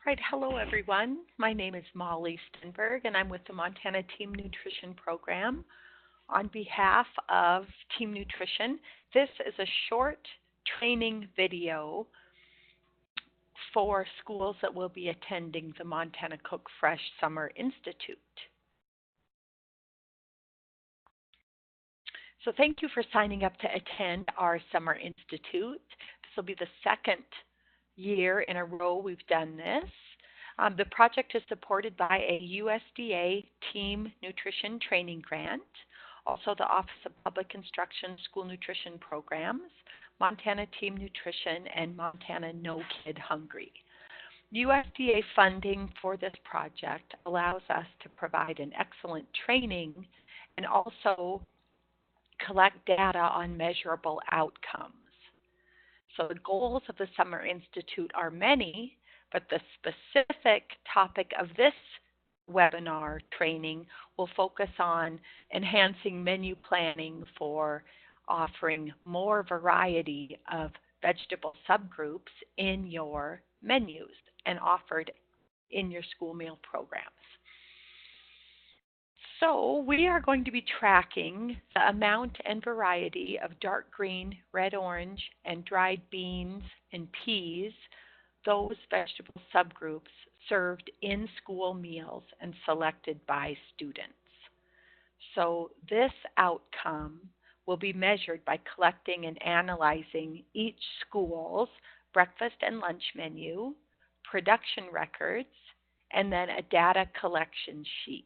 right, hello everyone. My name is Molly Stenberg and I'm with the Montana Team Nutrition Program. On behalf of Team Nutrition, this is a short training video for schools that will be attending the Montana Cook Fresh Summer Institute. So thank you for signing up to attend our Summer Institute. This will be the second year in a row we've done this. The project is supported by a USDA Team Nutrition Training Grant, also the Office of Public Instruction School Nutrition Programs, Montana Team Nutrition, and Montana No Kid Hungry. USDA funding for this project allows us to provide an excellent training and also collect data on measurable outcomes. So the goals of the Summer Institute are many, but the specific topic of this webinar training will focus on enhancing menu planning for offering more variety of vegetable subgroups in your menus and offered in your school meal programs. So we are going to be tracking the amount and variety of dark green, red orange, and dried beans and peas, those vegetable subgroups served in school meals and selected by students. So this outcome will be measured by collecting and analyzing each school's breakfast and lunch menu, production records, and then a data collection sheet.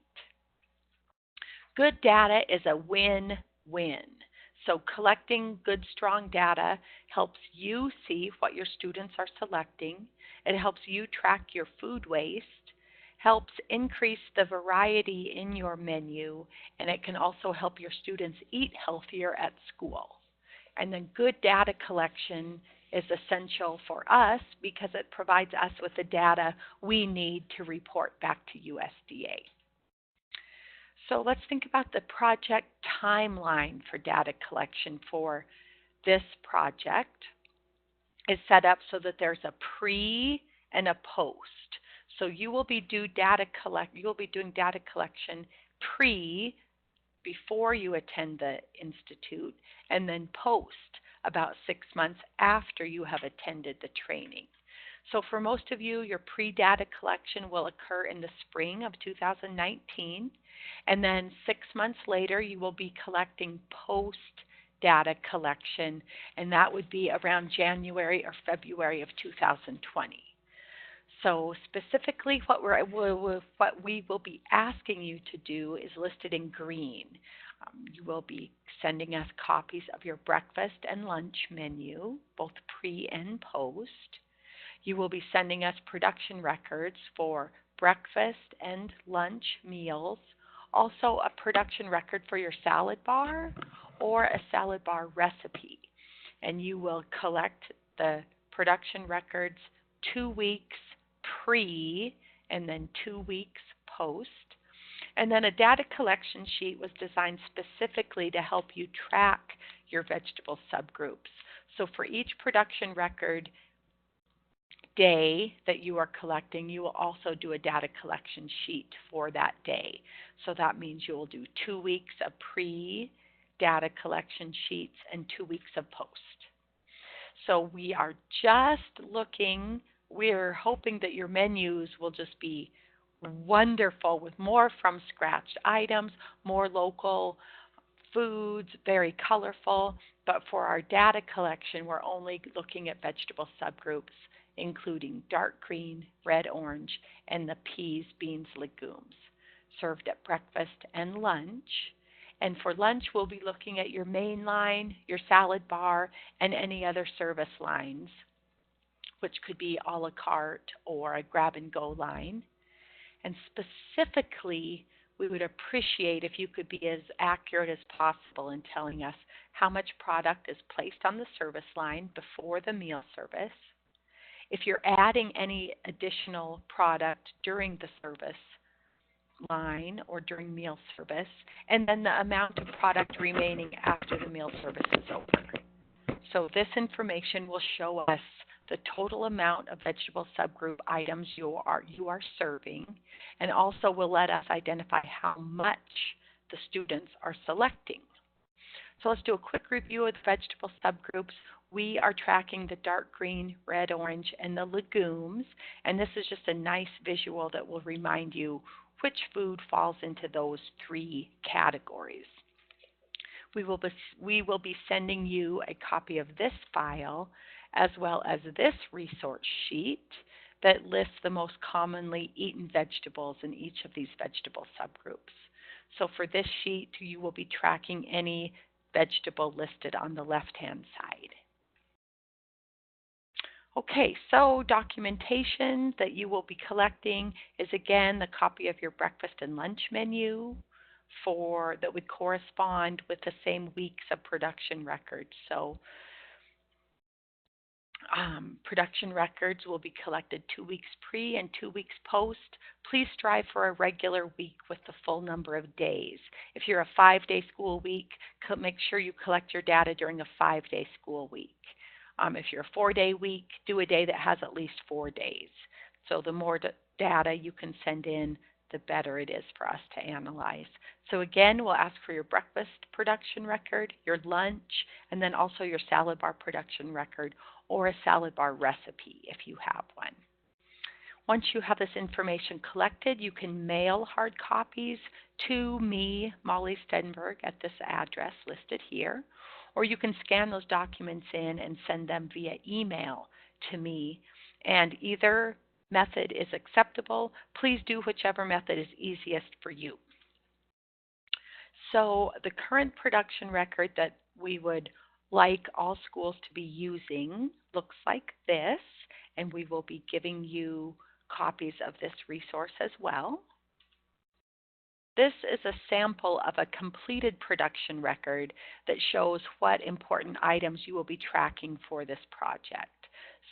Good data is a win-win. So collecting good, strong data helps you see what your students are selecting. It helps you track your food waste, helps increase the variety in your menu, and it can also help your students eat healthier at school. And then good data collection is essential for us because it provides us with the data we need to report back to USDA. So let's think about the project timeline for data collection for this project. It's set up so that there's a pre and a post. So you will be doing data collection before you attend the institute, and then post about 6 months after you have attended the training. So for most of you, your pre-data collection will occur in the spring of 2019, and then 6 months later you will be collecting post-data collection, and that would be around January or February of 2020. So specifically what we will be asking you to do is listed in green. You will be sending us copies of your breakfast and lunch menu, both pre and post. You will be sending us production records for breakfast and lunch meals, also a production record for your salad bar or a salad bar recipe. And you will collect the production records 2 weeks pre and then 2 weeks post. And then a data collection sheet was designed specifically to help you track your vegetable subgroups. So for each production record day that you are collecting, you will also do a data collection sheet for that day. So that means you will do 2 weeks of pre-data collection sheets and 2 weeks of post. So we are just looking, we're hoping that your menus will just be wonderful with more from scratch items, more local foods, very colorful. But for our data collection, we're only looking at vegetable subgroups, including dark green, red orange, and the peas, beans, legumes, served at breakfast and lunch. And for lunch, we'll be looking at your main line, your salad bar, and any other service lines, which could be a la carte or a grab-and-go line. And specifically, we would appreciate if you could be as accurate as possible in telling us how much product is placed on the service line before the meal service, if you're adding any additional product during the service line or during meal service, and then the amount of product remaining after the meal service is over. So this information will show us the total amount of vegetable subgroup items you are serving, and also will let us identify how much the students are selecting. So let's do a quick review of the vegetable subgroups. We are tracking the dark green, red, orange, and the legumes, and this is just a nice visual that will remind you which food falls into those three categories. We will be sending you a copy of this file as well as this resource sheet that lists the most commonly eaten vegetables in each of these vegetable subgroups. So for this sheet, you will be tracking any vegetable listed on the left-hand side. Okay, so documentation that you will be collecting is again the copy of your breakfast and lunch menu that would correspond with the same weeks of production records. So production records will be collected 2 weeks pre and 2 weeks post. Please strive for a regular week with the full number of days. If you're a 5-day school week, make sure you collect your data during a 5-day school week. If you're a 4-day week, do a day that has at least 4 days. So the more data you can send in, the better it is for us to analyze. So again, we'll ask for your breakfast production record, your lunch, and then also your salad bar production record or a salad bar recipe if you have one. Once you have this information collected, you can mail hard copies to me, Molly Stenberg, at this address listed here, or you can scan those documents in and send them via email to me. And either method is acceptable. Please do whichever method is easiest for you. So the current production record that we would like all schools to be using looks like this, and we will be giving you copies of this resource as well. This is a sample of a completed production record that shows what important items you will be tracking for this project.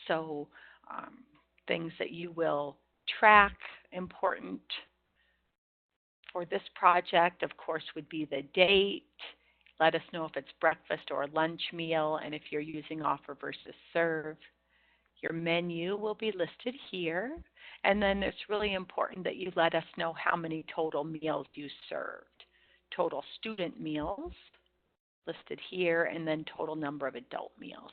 So things that you will track important for this project, of course, would be the date. Let us know if it's breakfast or lunch meal and if you're using offer versus serve. Your menu will be listed here. And then it's really important that you let us know how many total meals you served. Total student meals listed here, and then total number of adult meals.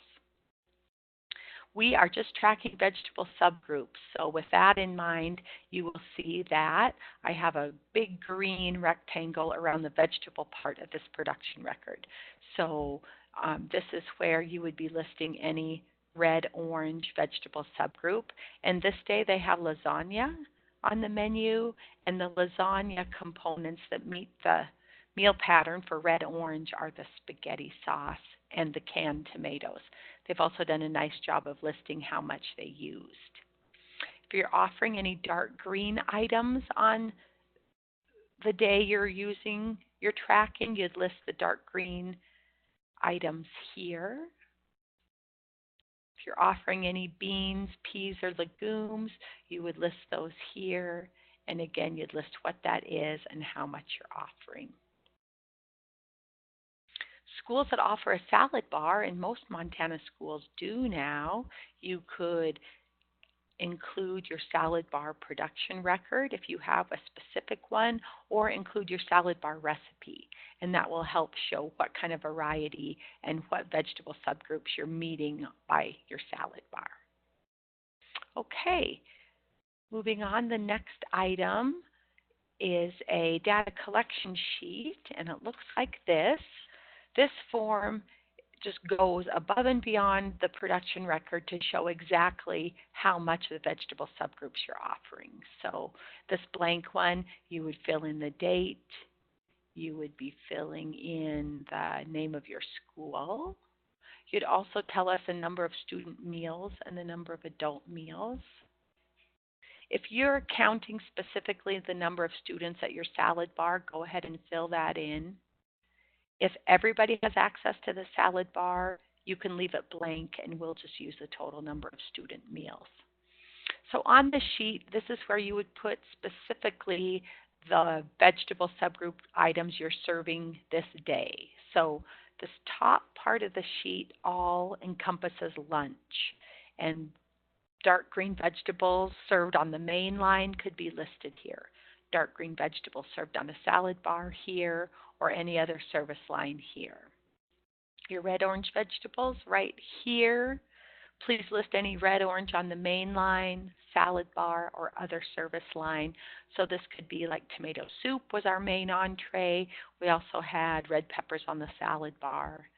We are just tracking vegetable subgroups. So with that in mind, you will see that I have a big green rectangle around the vegetable part of this production record. So this is where you would be listing any red, orange vegetable subgroup. And this day they have lasagna on the menu, and the lasagna components that meet the meal pattern for red, orange are the spaghetti sauce and the canned tomatoes. They've also done a nice job of listing how much they used. If you're offering any dark green items on the day you're tracking, you'd list the dark green items here. If you're offering any beans, peas, or legumes, you would list those here. And again, you'd list what that is and how much you're offering. Schools that offer a salad bar, and most Montana schools do now, you could include your salad bar production record if you have a specific one, or include your salad bar recipe. And that will help show what kind of variety and what vegetable subgroups you're meeting by your salad bar. Okay, moving on, the next item is a data collection sheet, and it looks like this. This form just goes above and beyond the production record to show exactly how much of the vegetable subgroups you're offering. So this blank one, you would fill in the date, you would be filling in the name of your school. You'd also tell us the number of student meals and the number of adult meals. If you're counting specifically the number of students at your salad bar, go ahead and fill that in. If everybody has access to the salad bar, you can leave it blank and we'll just use the total number of student meals. So on the sheet, this is where you would put specifically the vegetable subgroup items you're serving this day. So this top part of the sheet all encompasses lunch. And dark green vegetables served on the main line could be listed here. Dark green vegetables served on a salad bar here, or any other service line here. Your red orange vegetables right here. Please list any red orange on the main line, salad bar, or other service line. So this could be like tomato soup was our main entree. We also had red peppers on the salad bar,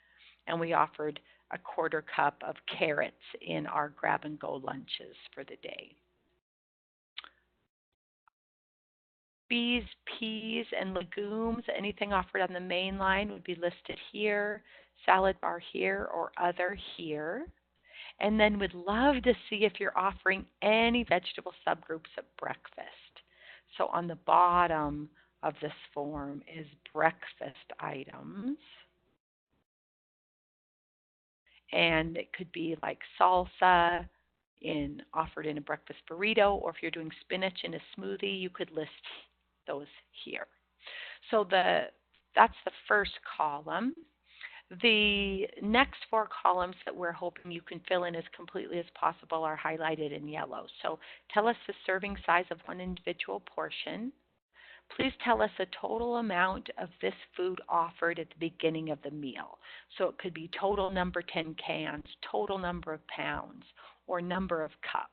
and we offered a quarter cup of carrots in our grab and go lunches for the day. Beans, peas, and legumes, anything offered on the main line would be listed here, salad bar here, or other here. And then we'd love to see if you're offering any vegetable subgroups at breakfast. So on the bottom of this form is breakfast items. And it could be like salsa offered in a breakfast burrito, or if you're doing spinach in a smoothie, you could list those here. So that's the first column. The next four columns that we're hoping you can fill in as completely as possible are highlighted in yellow. So tell us the serving size of one individual portion. Please tell us the total amount of this food offered at the beginning of the meal. So it could be total number 10 cans, total number of pounds, or number of cups.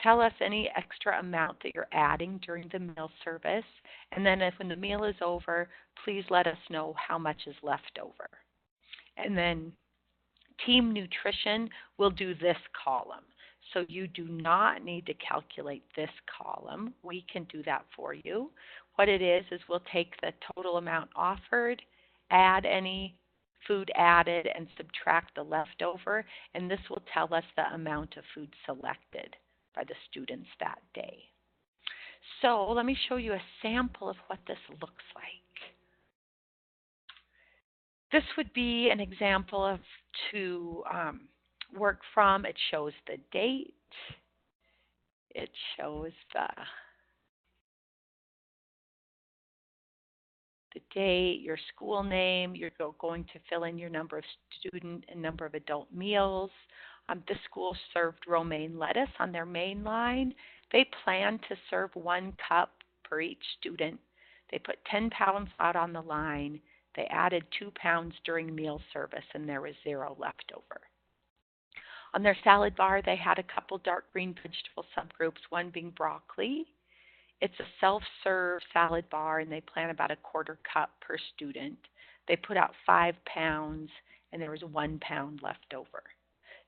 Tell us any extra amount that you're adding during the meal service. And then when the meal is over, please let us know how much is left over. And then team nutrition will do this column. So you do not need to calculate this column. We can do that for you. What it is we'll take the total amount offered, add any food added, and subtract the leftover, and this will tell us the amount of food selected by the students that day. So let me show you a sample of what this looks like. This would be an example of to work from. It shows the date. It shows the date, your school name. You're going to fill in your number of student and number of adult meals. This school served romaine lettuce on their main line. They plan to serve 1 cup per each student. They put 10 pounds out on the line. They added 2 pounds during meal service, and there was 0 left over. On their salad bar, they had a couple dark green vegetable subgroups, one being broccoli. It's a self-serve salad bar, and they plan about a quarter cup per student. They put out 5 pounds, and there was 1 pound left over.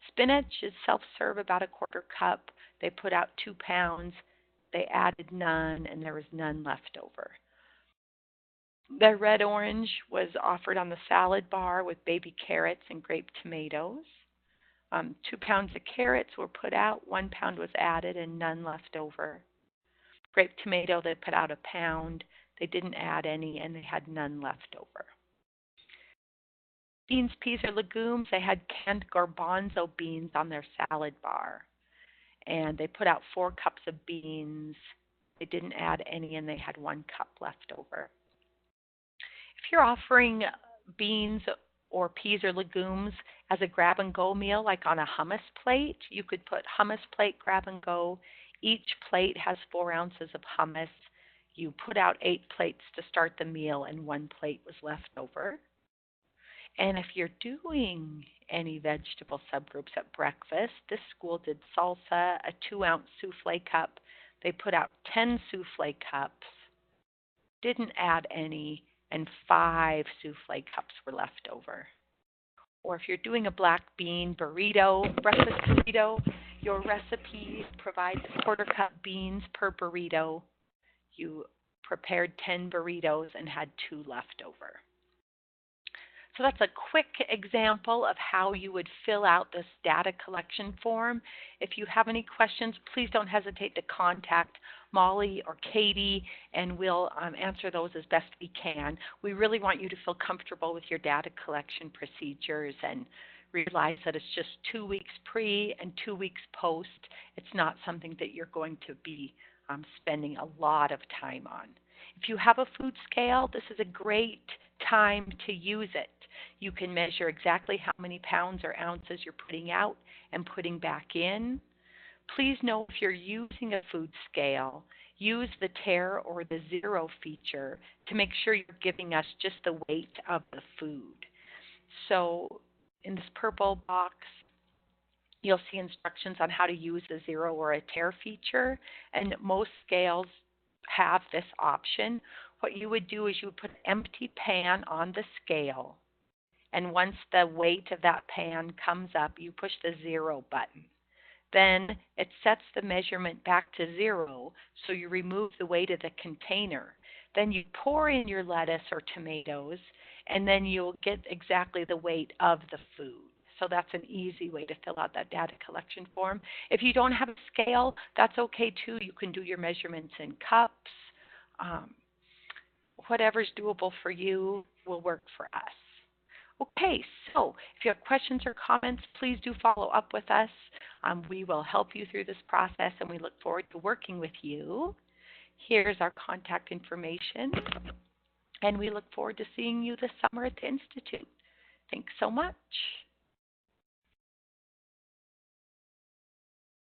Spinach is self-serve, about a quarter cup. They put out 2 pounds. They added none, and there was none left over. The red orange was offered on the salad bar with baby carrots and grape tomatoes. 2 pounds of carrots were put out, 1 pound was added, and none left over. Grape tomato, they put out 1 pound. They didn't add any, and they had none left over. Beans, peas, or legumes, they had canned garbanzo beans on their salad bar. And they put out 4 cups of beans. They didn't add any, and they had 1 cup left over. If you're offering beans or peas or legumes as a grab and go meal, like on a hummus plate, you could put hummus plate, grab and go. Each plate has 4 ounces of hummus. You put out 8 plates to start the meal, and 1 plate was left over. And if you're doing any vegetable subgroups at breakfast, this school did salsa, a 2-ounce souffle cup. They put out 10 souffle cups, didn't add any, and 5 souffle cups were left over. Or if you're doing a black bean burrito, breakfast burrito, your recipe provides a quarter cup beans per burrito. You prepared 10 burritos and had 2 left over. So that's a quick example of how you would fill out this data collection form. If you have any questions, please don't hesitate to contact Molly or Katie, and we'll answer those as best we can. We really want you to feel comfortable with your data collection procedures and realize that it's just 2 weeks pre and 2 weeks post. It's not something that you're going to be spending a lot of time on. If you have a food scale, this is a great time to use it. You can measure exactly how many pounds or ounces you're putting out and putting back in. Please note if you're using a food scale, use the tare or the zero feature to make sure you're giving us just the weight of the food. So in this purple box, you'll see instructions on how to use a zero or a tare feature, and most scales have this option. What you would do is you would put an empty pan on the scale, and once the weight of that pan comes up, you push the zero button. Then it sets the measurement back to zero, so you remove the weight of the container. Then you pour in your lettuce or tomatoes, and then you'll get exactly the weight of the food. So that's an easy way to fill out that data collection form. If you don't have a scale, that's okay too. You can do your measurements in cups. Um, Whatever's doable for you will work for us. Okay, so if you have questions or comments, please do follow up with us. We will help you through this process, and we look forward to working with you. Here's our contact information, and we look forward to seeing you this summer at the Institute. Thanks so much.